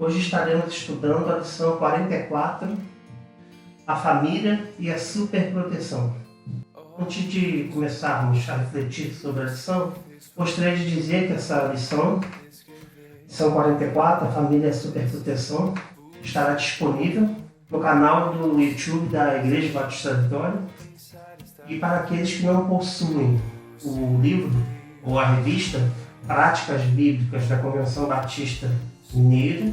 Hoje estaremos estudando a lição 44, a família e a superproteção. Antes de começarmos a refletir sobre a lição, gostaria de dizer que essa lição 44, a família e a superproteção, estará disponível no canal do YouTube da Igreja Batista Vitória. E para aqueles que não possuem o livro ou a revista Práticas Bíblicas da Convenção Batista Mineira,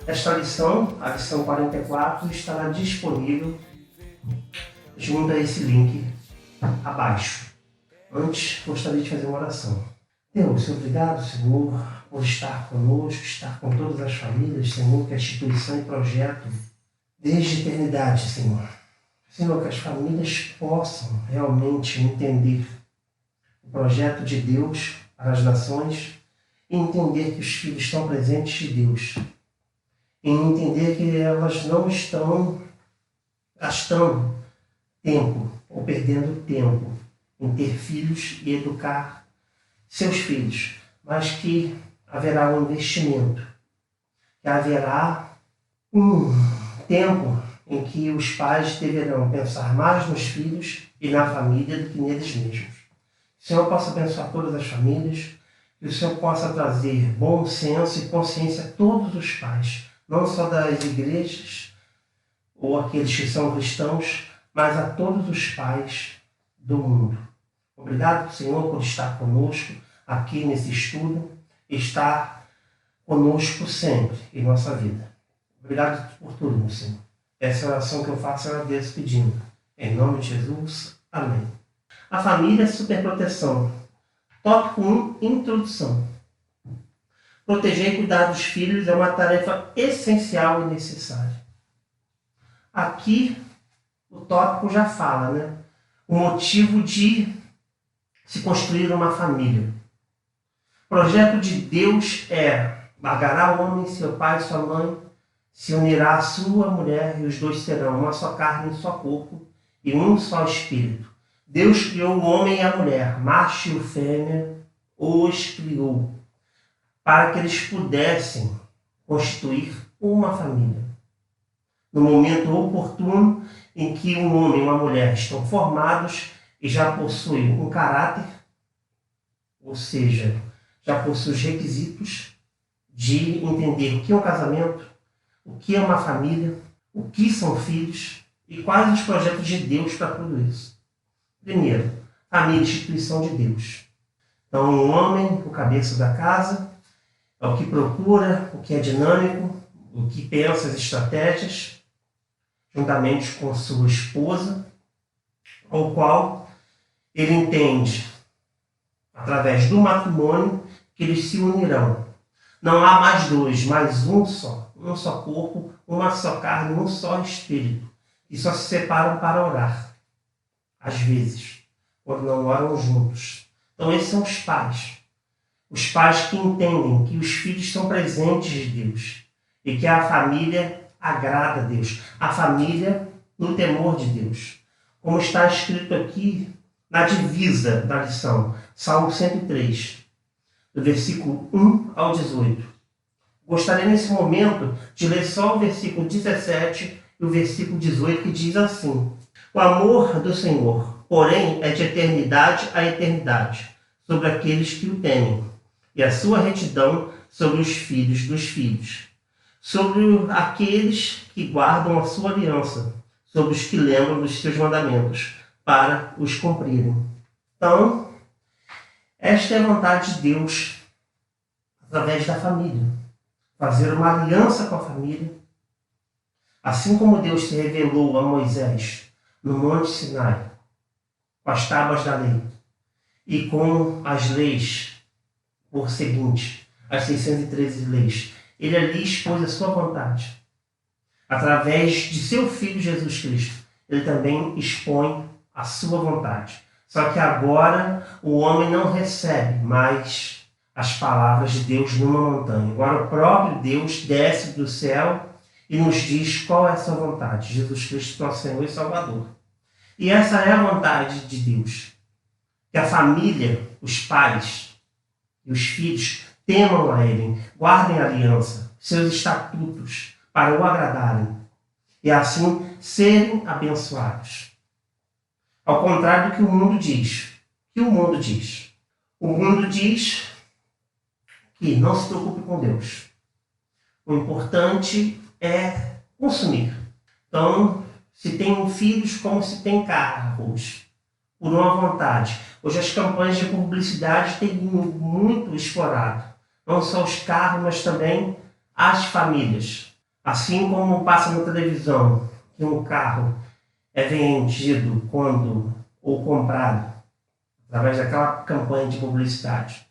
esta lição, a lição 44, estará disponível junto a esse link abaixo. Antes, gostaria de fazer uma oração. Deus, obrigado, Senhor, por estar conosco, estar com todas as famílias, Senhor, que a instituição e projeto desde a eternidade, Senhor. Senhor, que as famílias possam realmente entender o projeto de Deus para as nações e entender que os filhos estão presentes de Deus. E entender que elas não estão gastando tempo ou perdendo tempo em ter filhos e educar seus filhos, mas que haverá um investimento, que haverá um tempo em que os pais deverão pensar mais nos filhos e na família do que neles mesmos. Que o Senhor possa abençoar todas as famílias, que o Senhor possa trazer bom senso e consciência a todos os pais, não só das igrejas ou aqueles que são cristãos, mas a todos os pais do mundo. Obrigado, Senhor, por estar conosco aqui nesse estudo, estar conosco sempre em nossa vida. Obrigado por tudo, meu Senhor. Essa é a oração que eu faço, eu agradeço pedindo. Em nome de Jesus, amém. A família, superproteção. Tópico 1, introdução. Proteger e cuidar dos filhos é uma tarefa essencial e necessária. Aqui, o tópico já fala, né? O motivo de se construir uma família. O projeto de Deus é largará o homem, seu pai e sua mãe, se unirá a sua mulher e os dois serão uma só carne, um só corpo e um só espírito. Deus criou o homem e a mulher, macho e fêmea, os criou, para que eles pudessem constituir uma família. No momento oportuno em que um homem e uma mulher estão formados e já possuem um caráter, ou seja, já possuem os requisitos de entender o que é um casamento, o que é uma família, o que são filhos e quais os projetos de Deus para tudo isso. Primeiro, família, instituição de Deus. Então, o homem, o cabeça da casa, é o que procura, o que é dinâmico, o que pensa as estratégias, juntamente com sua esposa, ao qual ele entende, através do matrimônio, que eles se unirão. Não há mais dois, mas um só corpo, uma só carne, um só espírito. E só se separam para orar, às vezes, quando não oram juntos. Então esses são os pais. Os pais que entendem que os filhos são presentes de Deus e que a família agrada a Deus. A família no temor de Deus. Como está escrito aqui na divisa da lição, Salmo 103, do versículo 1 ao 18. Gostaria nesse momento de ler só o versículo 17 e o versículo 18, que diz assim: o amor do Senhor, porém, é de eternidade a eternidade, sobre aqueles que o temem, e a sua retidão sobre os filhos dos filhos, sobre aqueles que guardam a sua aliança, sobre os que lembram dos seus mandamentos, para os cumprirem. Então, esta é a vontade de Deus através da família. Fazer uma aliança com a família, assim como Deus se revelou a Moisés no Monte Sinai, com as tábuas da lei e com as leis por seguinte, as 613 leis. Ele ali expôs a sua vontade. Através de seu Filho Jesus Cristo, ele também expõe a sua vontade. Só que agora o homem não recebe mais as palavras de Deus numa montanha. Agora o próprio Deus desce do céu e nos diz qual é a sua vontade. Jesus Cristo, nosso Senhor e Salvador. E essa é a vontade de Deus. Que a família, os pais e os filhos temam a Ele, guardem a aliança, seus estatutos para o agradarem e assim serem abençoados. Ao contrário do que o mundo diz. O que o mundo diz? O mundo diz que não se preocupe com Deus. O importante é consumir. Então, se tem filhos como se tem carros, por uma vontade. Hoje as campanhas de publicidade têm muito explorado. Não só os carros, mas também as famílias. Assim como passa na televisão que um carro é vendido ou comprado através daquela campanha de publicidade,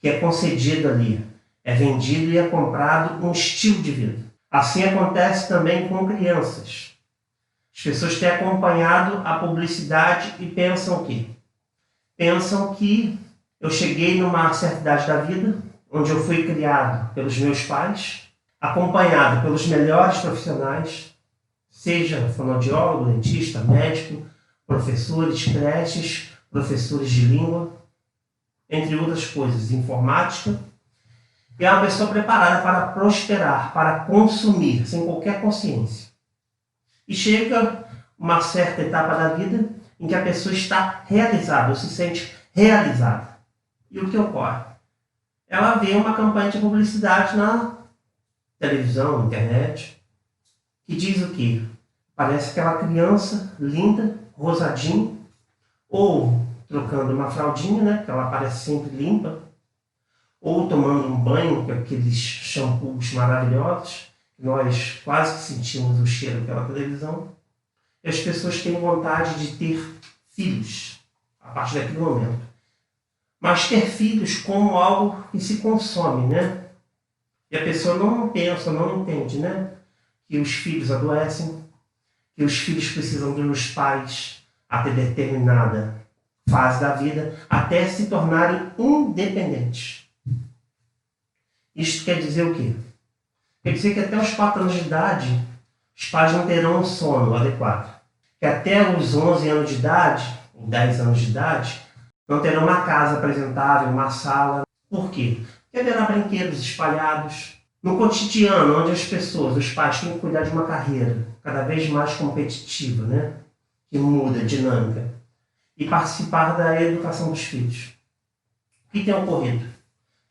que é concedido ali, é vendido e é comprado um estilo de vida. Assim acontece também com crianças. As pessoas têm acompanhado a publicidade e pensam o quê? Pensam que eu cheguei numa certa idade da vida, onde eu fui criado pelos meus pais, acompanhado pelos melhores profissionais, seja fonoaudiólogo, dentista, médico, professores, creches, professores de língua, entre outras coisas, informática. E é uma pessoa preparada para prosperar, para consumir, sem qualquer consciência. E chega uma certa etapa da vida em que a pessoa está realizada, ou se sente realizada. E o que ocorre? Ela vê uma campanha de publicidade na televisão, na internet, que diz o quê? Parece aquela criança linda, rosadinha, ou trocando uma fraldinha, né, que ela parece sempre limpa, ou tomando um banho com aqueles shampoos maravilhosos, que nós quase que sentimos o cheiro pela televisão. E as pessoas têm vontade de ter filhos a partir daquele momento. Mas ter filhos como algo que se consome, né? E a pessoa não pensa, não entende, né? Que os filhos adoecem, que os filhos precisam dos pais até determinada fase da vida, até se tornarem independentes. Isto quer dizer o quê? Quer dizer que até os 4 anos de idade, os pais não terão um sono adequado. Que até os 11 anos de idade, 10 anos de idade, não terão uma casa apresentável, uma sala. Por quê? Porque haverá brinquedos espalhados. No cotidiano, onde as pessoas, os pais, têm que cuidar de uma carreira cada vez mais competitiva, né? Que muda, dinâmica. E participar da educação dos filhos. O que tem ocorrido?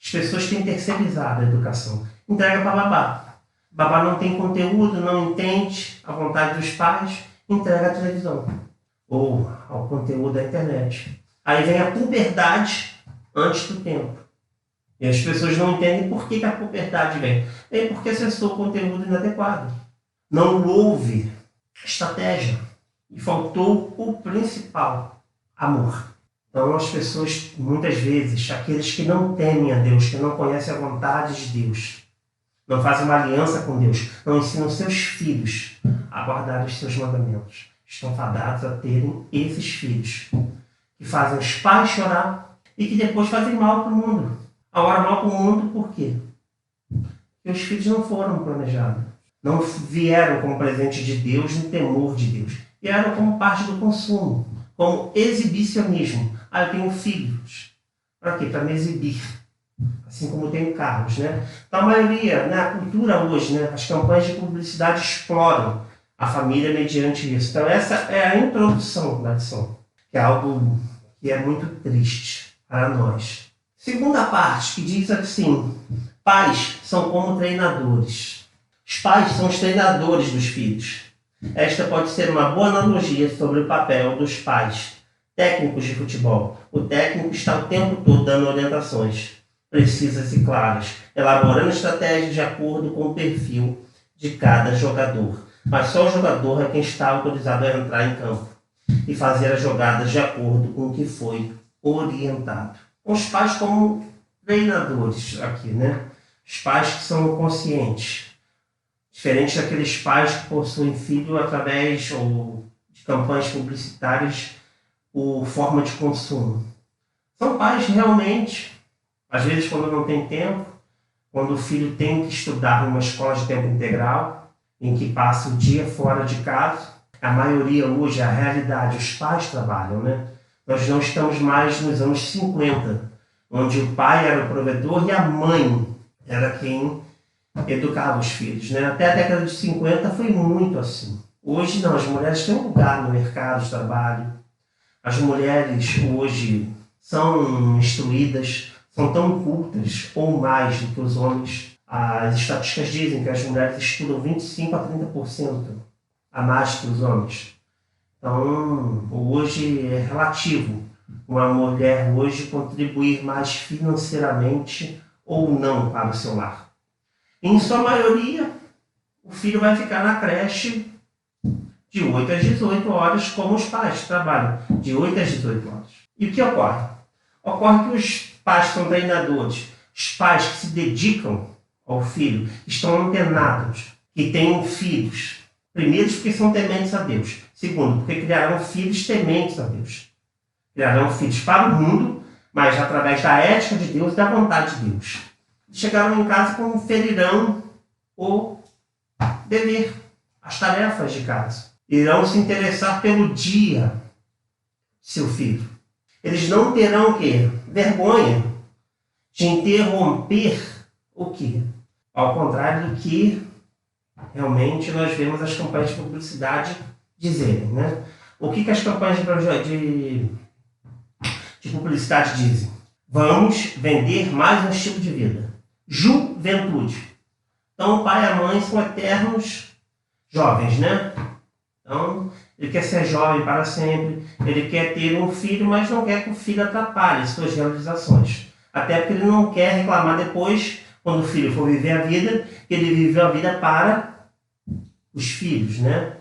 As pessoas têm terceirizado a educação. Entrega para babá. Babá não tem conteúdo, não entende a vontade dos pais, entrega a televisão. Ou ao conteúdo da internet. Aí vem a puberdade antes do tempo. E as pessoas não entendem por que a puberdade vem. Vem porque acessou o conteúdo inadequado. Não houve estratégia. E faltou o principal, amor. Então as pessoas, muitas vezes, aqueles que não temem a Deus, que não conhecem a vontade de Deus, não fazem uma aliança com Deus, não ensinam seus filhos a guardar os seus mandamentos, estão fadados a terem esses filhos, que fazem os pais chorar e que depois fazem mal para o mundo. Agora, mal para o mundo por quê? Porque os filhos não foram planejados, não vieram como presente de Deus, no temor de Deus, vieram como parte do consumo, como exibicionismo. Eu tenho filhos. Para quê? Para me exibir. Assim como eu tenho carros, né? Então, a maioria, né, a cultura hoje, né, as campanhas de publicidade exploram a família mediante isso. Então, essa é a introdução da lição, que é algo que é muito triste para nós. Segunda parte, que diz assim: pais são como treinadores. Os pais são os treinadores dos filhos. Esta pode ser uma boa analogia sobre o papel dos pais, técnicos de futebol. O técnico está o tempo todo dando orientações precisas e claras, elaborando estratégias de acordo com o perfil de cada jogador. Mas só o jogador é quem está autorizado a entrar em campo e fazer as jogadas de acordo com o que foi orientado. Os pais como treinadores aqui, né? Os pais que são conscientes. Diferente daqueles pais que possuem filho através de campanhas publicitárias por forma de consumo. São pais realmente, às vezes quando não tem tempo, quando o filho tem que estudar numa escola de tempo integral, em que passa o dia fora de casa, a maioria hoje, a realidade, os pais trabalham, né? Nós não estamos mais nos anos 50, onde o pai era o provedor e a mãe era quem educava os filhos, né? Até a década de 50 foi muito assim. Hoje não, as mulheres têm um lugar no mercado de trabalho. As mulheres hoje são instruídas, são tão cultas ou mais do que os homens. As estatísticas dizem que as mulheres estudam 25 a 30% a mais que os homens. Então, hoje é relativo uma mulher hoje contribuir mais financeiramente ou não para o seu lar. Em sua maioria, o filho vai ficar na creche de 8 às 18 horas, como os pais trabalham, de 8 às 18 horas. E o que ocorre? Ocorre que os pais são treinadores, os pais que se dedicam ao filho, estão antenados, que têm filhos. Primeiro, porque são tementes a Deus. Segundo, porque criarão filhos tementes a Deus. Criarão filhos para o mundo, mas através da ética de Deus e da vontade de Deus. Chegarão em casa como ferirão o dever, as tarefas de casa. Irão se interessar pelo dia de seu filho. Eles não terão o quê? Vergonha de interromper o quê? Ao contrário do que realmente nós vemos as campanhas de publicidade dizerem, né? O que as campanhas de publicidade dizem? Vamos vender mais um estilo de vida. Juventude. Então o pai e a mãe são eternos jovens, né? Então, ele quer ser jovem para sempre, ele quer ter um filho, mas não quer que o filho atrapalhe suas realizações. Até porque ele não quer reclamar depois, quando o filho for viver a vida, que ele viveu a vida para os filhos, né?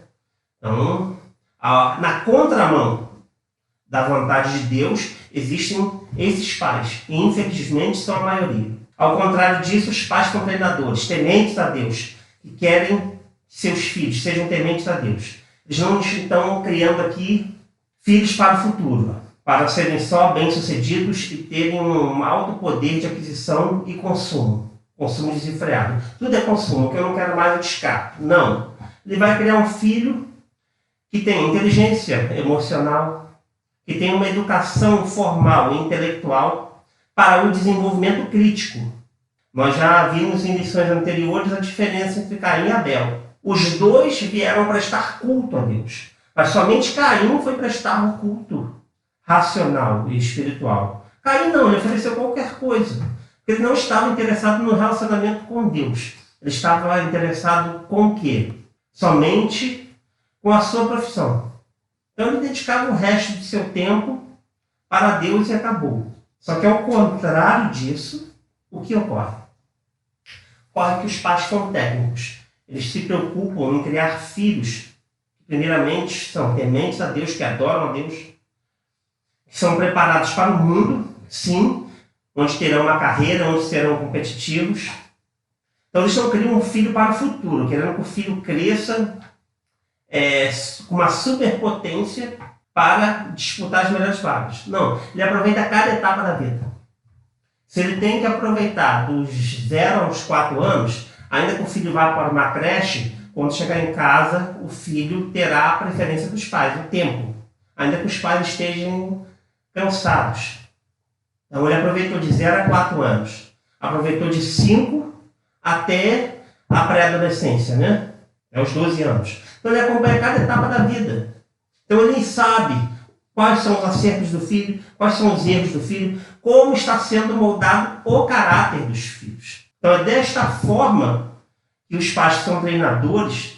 Então, na contramão da vontade de Deus, existem esses pais, e infelizmente são a maioria. Ao contrário disso, os pais são treinadores, tementes a Deus, que querem que seus filhos sejam tementes a Deus. Eles não estão criando aqui filhos para o futuro, para serem só bem-sucedidos e terem um alto poder de aquisição e consumo. Consumo desenfreado. Tudo é consumo, que eu não quero mais, eu descarto. Não. Ele vai criar um filho que tem inteligência emocional, que tem uma educação formal e intelectual para o desenvolvimento crítico. Nós já vimos em lições anteriores a diferença entre Caim e Abel. Os dois vieram prestar culto a Deus, mas somente Caim foi prestar um culto racional e espiritual. Caim não, ele ofereceu qualquer coisa. Ele não estava interessado no relacionamento com Deus. Ele estava interessado com o quê? Somente com a sua profissão. Então ele dedicava o resto de seu tempo para Deus e acabou. Só que ao contrário disso, o que ocorre? Ocorre que os pais são técnicos. Eles se preocupam em criar filhos que primeiramente são tementes a Deus, que adoram a Deus, que são preparados para o mundo, sim, onde terão uma carreira, onde serão competitivos. Então eles não criam um filho para o futuro, querendo que o filho cresça com uma superpotência para disputar as melhores vagas. Não, ele aproveita cada etapa da vida. Se ele tem que aproveitar dos 0 aos 4 anos, ainda que o filho vá para uma creche, quando chegar em casa, o filho terá a preferência dos pais, o tempo. Ainda que os pais estejam cansados. Então ele aproveitou de 0 a 4 anos. Aproveitou de 5 até a pré-adolescência, né? Aos 12 anos. Então ele acompanha cada etapa da vida. Então ele sabe quais são os acertos do filho, quais são os erros do filho, como está sendo moldado o caráter dos filhos. Então é desta forma que os pais que são treinadores,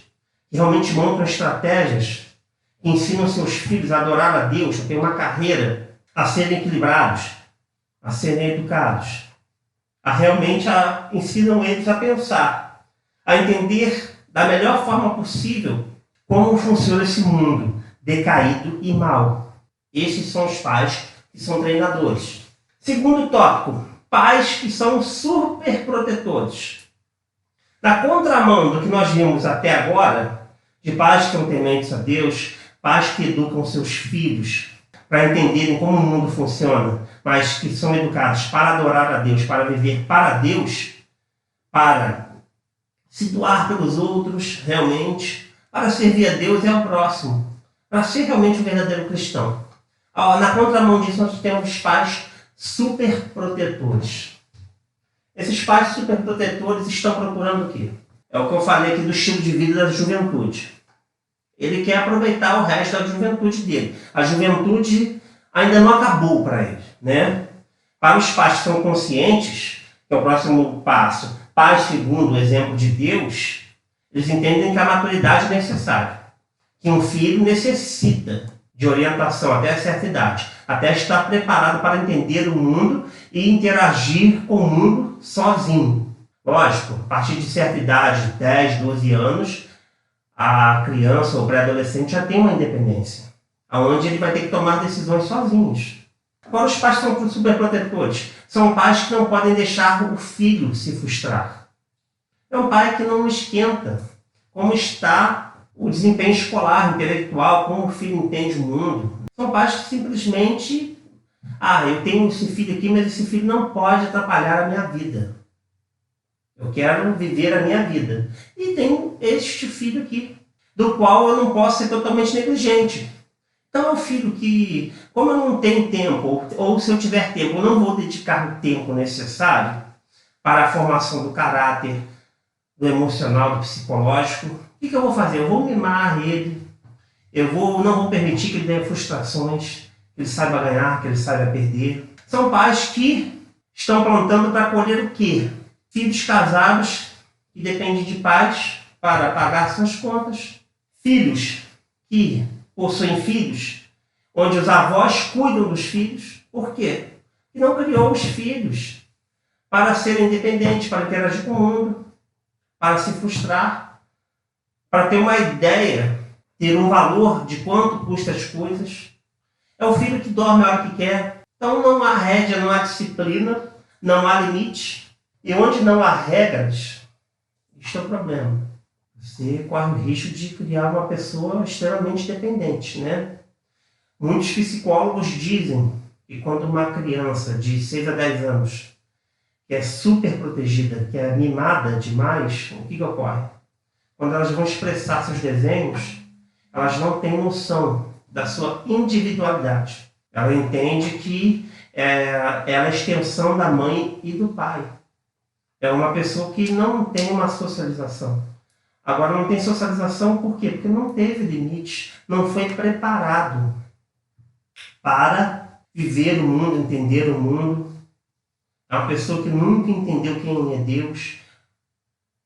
que realmente montam estratégias, que ensinam seus filhos a adorar a Deus, a ter uma carreira, a serem equilibrados, a serem educados, ensinam eles a pensar, a entender da melhor forma possível como funciona esse mundo decaído e mau. Esses são os pais que são treinadores. Segundo tópico, pais que são superprotetores. Na contramão do que nós vimos até agora, de pais que são tementes a Deus, pais que educam seus filhos para entenderem como o mundo funciona, mas que são educados para adorar a Deus, para viver para Deus, para se doar pelos outros realmente, para servir a Deus e ao próximo, para ser realmente um verdadeiro cristão. Na contramão disso, nós temos pais superprotetores. Esses pais superprotetores estão procurando o quê? É o que eu falei aqui do estilo de vida da juventude. Ele quer aproveitar o resto da juventude dele. A juventude ainda não acabou para ele, né? Para os pais que são conscientes, que é o próximo passo, pais segundo o exemplo de Deus, eles entendem que a maturidade é necessária. Que um filho necessita de orientação até certa idade, até estar preparado para entender o mundo e interagir com o mundo sozinho. Lógico, a partir de certa idade, 10, 12 anos, a criança ou pré-adolescente já tem uma independência, onde ele vai ter que tomar decisões sozinhos. Agora, os pais são superprotetores. São pais que não podem deixar o filho se frustrar. É um pai que não esquenta como está o desempenho escolar, intelectual, como o filho entende o mundo. São pais que simplesmente, eu tenho esse filho aqui, mas esse filho não pode atrapalhar a minha vida. Eu quero viver a minha vida. E tenho este filho aqui, do qual eu não posso ser totalmente negligente. Então é um filho que, como eu não tenho tempo, ou se eu tiver tempo, eu não vou dedicar o tempo necessário para a formação do caráter, do emocional, do psicológico, o que eu vou fazer? Eu vou mimar ele, não vou permitir que ele tenha frustrações, que ele saiba ganhar, que ele saiba perder. São pais que estão aprontando para colher o quê? Filhos casados que dependem de pais para pagar suas contas. Filhos que possuem filhos, onde os avós cuidam dos filhos. Por quê? Porque não criou os filhos para serem independentes, para interagir com o mundo, para se frustrar, para ter uma ideia, ter um valor de quanto custam as coisas. É o filho que dorme a hora que quer. Então não há rédea, não há disciplina, não há limite. E onde não há regras, isto é o problema. Você corre o risco de criar uma pessoa extremamente dependente, né? Muitos psicólogos dizem que quando uma criança de 6 a 10 anos que é super protegida, que é mimada demais, o que ocorre? Quando elas vão expressar seus desenhos, elas não têm noção da sua individualidade. Ela entende que ela é a extensão da mãe e do pai. É uma pessoa que não tem uma socialização. Agora, não tem socialização por quê? Porque não teve limite, não foi preparado para viver o mundo, entender o mundo. É uma pessoa que nunca entendeu quem é Deus.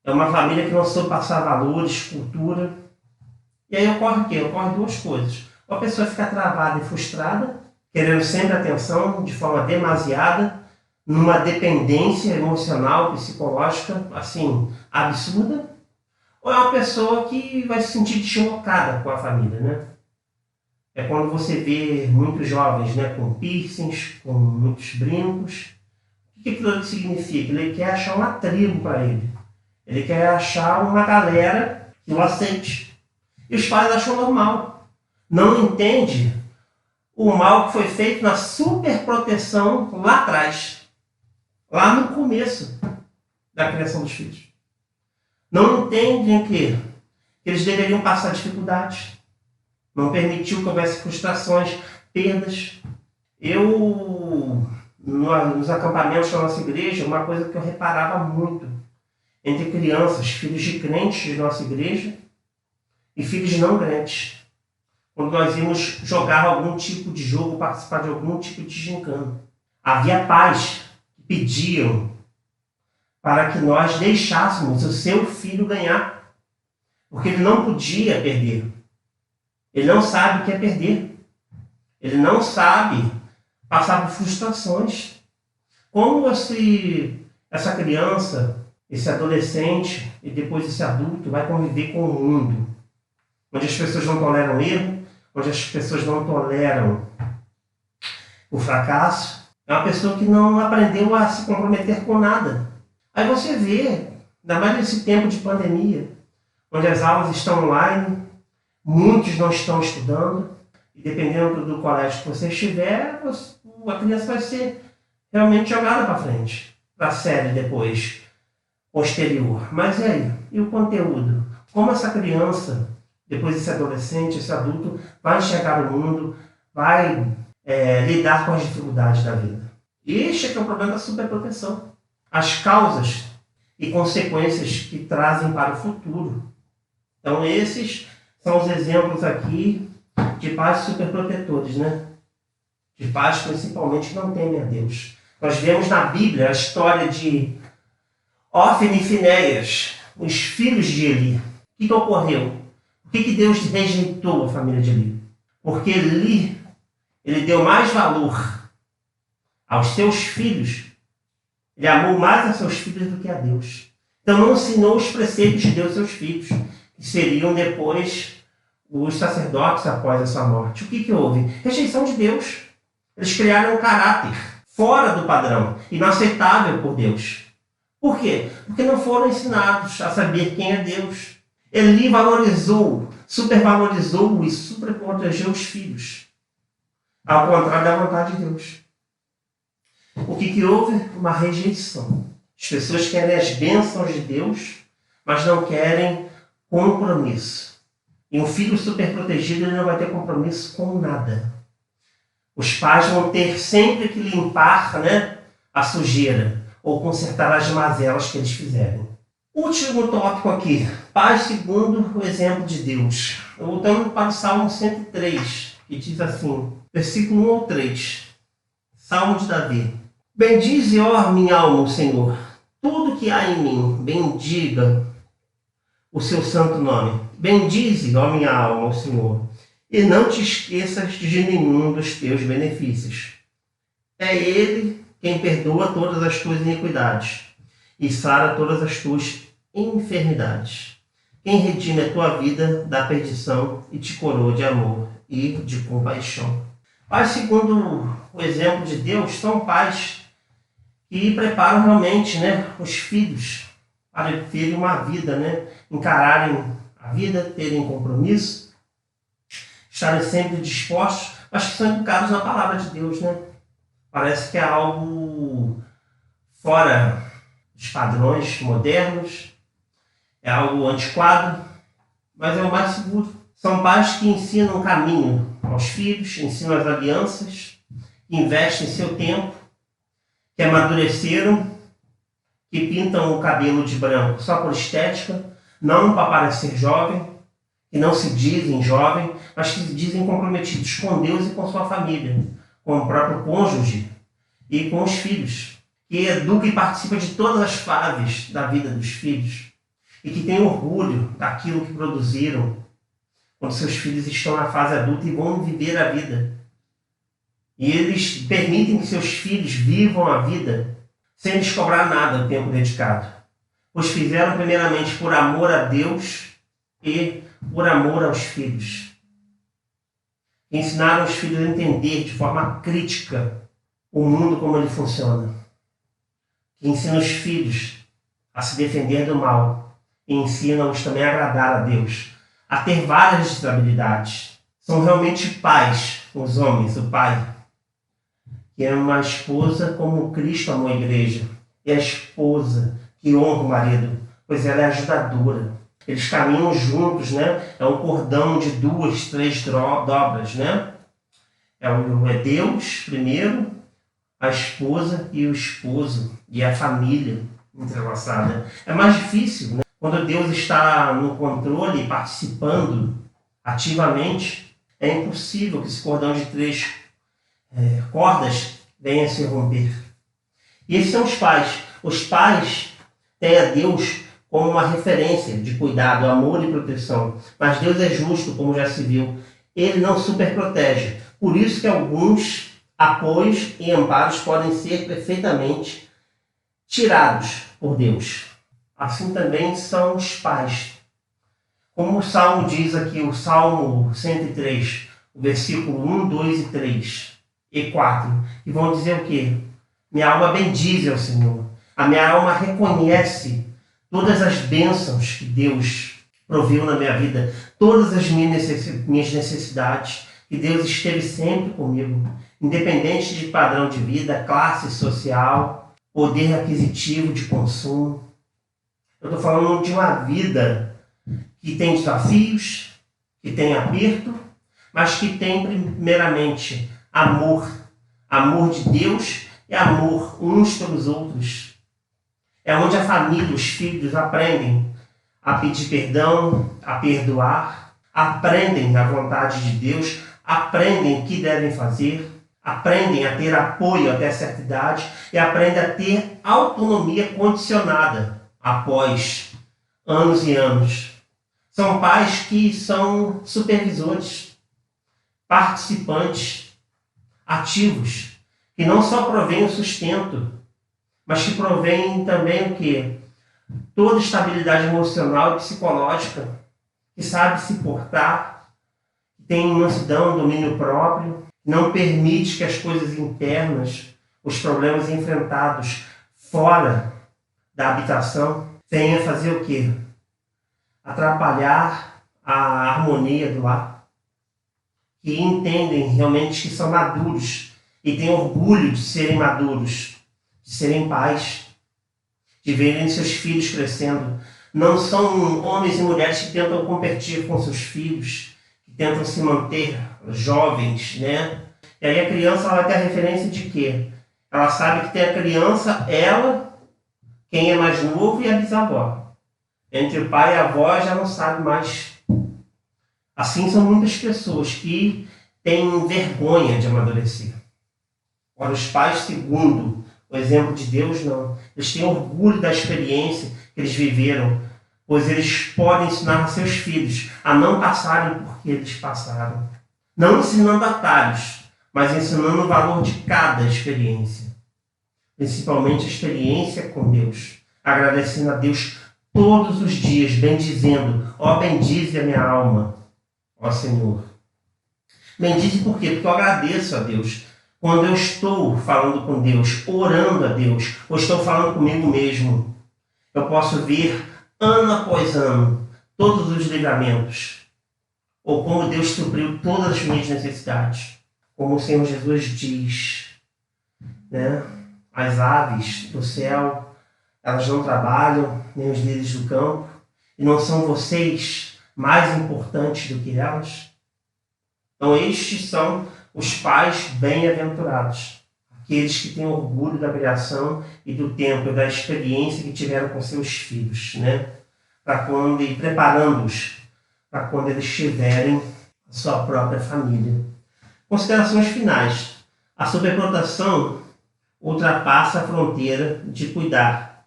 É uma família que não soube passar valores, cultura. E aí ocorre o quê? Ocorre duas coisas. Ou a pessoa fica travada e frustrada, querendo sempre atenção, de forma demasiada, numa dependência emocional, psicológica, assim, absurda. Ou é uma pessoa que vai se sentir deslocada com a família, né? É quando você vê muitos jovens, né, com piercings, com muitos brincos. O que aquilo significa? Ele quer achar uma tribo para ele. Ele quer achar uma galera que o aceite. E os pais acham normal. Não entende o mal que foi feito na superproteção lá atrás. Lá no começo da criação dos filhos. Não entendem que eles deveriam passar dificuldades. Não permitiu que houvesse frustrações, perdas. Nos acampamentos da nossa igreja, uma coisa que eu reparava muito entre crianças, filhos de crentes de nossa igreja e filhos de não crentes. Quando nós íamos jogar algum tipo de jogo, participar de algum tipo de gincana, havia pais que pediam para que nós deixássemos o seu filho ganhar, porque ele não podia perder. Ele não sabe o que é perder. Ele não sabe passar por frustrações. Como essa criança, esse adolescente e depois esse adulto vai conviver com o mundo, onde as pessoas não toleram erro, onde as pessoas não toleram o fracasso? É uma pessoa que não aprendeu a se comprometer com nada. Aí você vê, ainda mais nesse tempo de pandemia, onde as aulas estão online, muitos não estão estudando, e dependendo do colégio que você estiver, a criança vai ser realmente jogada para frente, para a série depois, posterior. Mas e aí? E o conteúdo? Como essa criança, depois esse adolescente, esse adulto, vai enxergar o mundo, vai lidar com as dificuldades da vida? Este é que é o problema da superproteção. as causas e consequências que trazem para o futuro. Então esses são os exemplos aqui de pais superprotetores, né? De pais principalmente que não temem a Deus. Nós vemos na Bíblia a história de Hófni e Finéias, os filhos de Eli. O que ocorreu? Por que Deus rejeitou a família de Eli? Porque Eli, ele deu mais valor aos seus filhos, ele amou mais a seus filhos do que a Deus. Então não ensinou os preceitos de Deus aos seus filhos, que seriam depois os sacerdotes após a sua morte. O que houve? Rejeição de Deus. Eles criaram um caráter fora do padrão, inaceitável por Deus. Por quê? Porque não foram ensinados a saber quem é Deus. Eli valorizou, supervalorizou e superprotegeu os filhos, ao contrário da vontade de Deus. O que houve? Uma rejeição. As pessoas querem as bênçãos de Deus, mas não querem compromisso. E um filho superprotegido ele não vai ter compromisso com nada. Os pais vão ter sempre que limpar, né, a sujeira ou consertar as mazelas que eles fizerem. Último tópico aqui. Pais segundo o exemplo de Deus. Voltando para o Salmo 103, que diz assim, versículo 1 ao 3. Salmo de Davi. Bendize, ó minha alma, o Senhor. Tudo que há em mim, bendiga o seu santo nome. Bendize, ó minha alma, o Senhor. E não te esqueças de nenhum dos teus benefícios. É Ele quem perdoa todas as tuas iniquidades e sara todas as tuas enfermidades. Quem redime a tua vida da perdição e te coroa de amor e de compaixão. Pais, segundo o exemplo de Deus, são pais que preparam realmente, né, os filhos para terem uma vida, né, encararem a vida, terem compromisso, estarem sempre dispostos, mas que são educados na palavra de Deus, né? Parece que é algo fora dos padrões modernos, é algo antiquado, mas é o mais seguro. São pais que ensinam o caminho aos filhos, ensinam as alianças, que investem seu tempo, que amadureceram, que pintam o cabelo de branco só por estética, não para parecer jovem, que não se dizem jovem, mas que se dizem comprometidos com Deus e com sua família, com o próprio cônjuge e com os filhos, que educa e participa de todas as fases da vida dos filhos e que tem orgulho daquilo que produziram quando seus filhos estão na fase adulta e vão viver a vida. E eles permitem que seus filhos vivam a vida sem lhes cobrar nada o tempo dedicado, pois fizeram primeiramente por amor a Deus e por amor aos filhos. Ensinaram os filhos a entender de forma crítica o mundo como ele funciona. Ensina os filhos a se defender do mal e ensinam-os também a agradar a Deus, a ter várias habilidades. São realmente pais, os homens, o pai, que é uma esposa como Cristo amou a igreja, e a esposa que honra o marido, pois ela é ajudadora. Eles caminham juntos, né? É um cordão de 2, 3 dobras, né? É Deus primeiro, a esposa e o esposo, e a família entrelaçada. É mais difícil, né? Quando Deus está no controle, participando ativamente, é impossível que esse cordão de 3 cordas venha a se romper. E esses são os pais. Os pais têm a Deus como uma referência de cuidado, amor e proteção. Mas Deus é justo, como já se viu. Ele não superprotege. Por isso que alguns apoios e amparos podem ser perfeitamente tirados por Deus. Assim também são os pais. Como o Salmo diz aqui, o Salmo 103, o versículo 1, 2 e 3 e 4, que vão dizer o quê? Minha alma bendize ao Senhor. A minha alma reconhece todas as bênçãos que Deus proveu na minha vida, todas as minhas necessidades, que Deus esteve sempre comigo, independente de padrão de vida, classe social, poder aquisitivo de consumo. Eu estou falando de uma vida que tem desafios, que tem aperto, mas que tem primeiramente amor de Deus e amor uns pelos outros. É onde a família, os filhos aprendem a pedir perdão, a perdoar, aprendem a vontade de Deus, aprendem o que devem fazer, aprendem a ter apoio até certa idade e aprendem a ter autonomia condicionada após anos e anos. São pais que são supervisores, participantes, ativos, que não só provêm o sustento, mas que provêm também o quê? Toda estabilidade emocional e psicológica, que sabe se portar, que tem mansidão, domínio próprio, não permite que as coisas internas, os problemas enfrentados fora da habitação, venham fazer o quê? Atrapalhar a harmonia do lar, que entendem realmente que são maduros e têm orgulho de serem maduros, de serem pais, de verem seus filhos crescendo. Não são homens e mulheres que tentam competir com seus filhos, que tentam se manter jovens, né? E aí a criança ela vai ter a referência de quê? Ela sabe que tem a criança, ela, quem é mais novo e a bisavó. Entre o pai e a avó já não sabe mais. Assim são muitas pessoas que têm vergonha de amadurecer. Ora, os pais, segundo o exemplo de Deus, não. Eles têm orgulho da experiência que eles viveram, pois eles podem ensinar a seus filhos a não passarem por que eles passaram. Não ensinando atalhos, mas ensinando o valor de cada experiência. Principalmente a experiência com Deus. Agradecendo a Deus todos os dias, bendizendo. Ó, bendize a minha alma, ó Senhor. Bendize por quê? Porque eu agradeço a Deus. Quando eu estou falando com Deus, orando a Deus, ou estou falando comigo mesmo, eu posso ver ano após ano todos os livramentos, ou como Deus supriu todas as minhas necessidades. Como o Senhor Jesus diz, né? As aves do céu, elas não trabalham, nem os lírios do campo, e não são vocês mais importantes do que elas? Então estes são os pais bem-aventurados, aqueles que têm orgulho da criação e do tempo, da experiência que tiveram com seus filhos, né? Para quando, e preparando-os para quando eles tiverem a sua própria família. Considerações finais. A superproteção ultrapassa a fronteira de cuidar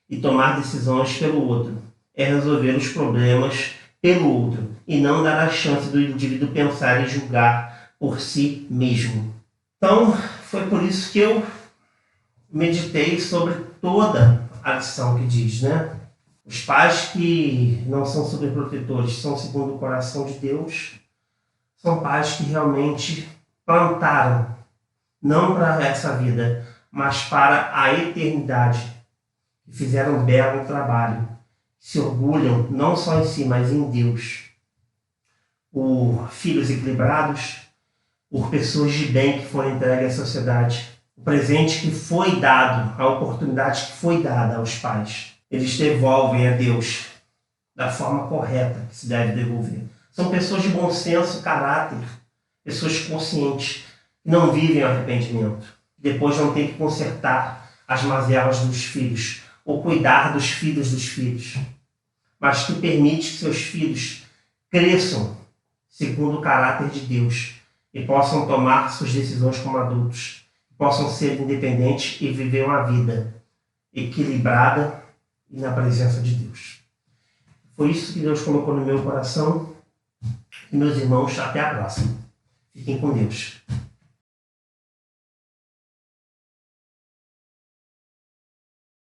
e tomar decisões pelo outro. É resolver os problemas pelo outro e não dar a chance do indivíduo pensar e julgar por si mesmo. Então, foi por isso que eu meditei sobre toda a lição que diz, né? Os pais que não são superprotetores, são segundo o coração de Deus, são pais que realmente plantaram, não para essa vida, mas para a eternidade, que fizeram um belo trabalho, se orgulham não só em si, mas em Deus. Por filhos equilibrados, por pessoas de bem que foram entregues à sociedade. O presente que foi dado, a oportunidade que foi dada aos pais, eles devolvem a Deus da forma correta que se deve devolver. São pessoas de bom senso, caráter, pessoas conscientes, que não vivem o arrependimento. Depois vão ter que consertar as mazelas dos filhos, ou cuidar dos filhos, mas que permite que seus filhos cresçam segundo o caráter de Deus, e possam tomar suas decisões como adultos, possam ser independentes e viver uma vida equilibrada e na presença de Deus. Foi isso que Deus colocou no meu coração. E meus irmãos, até a próxima. Fiquem com Deus.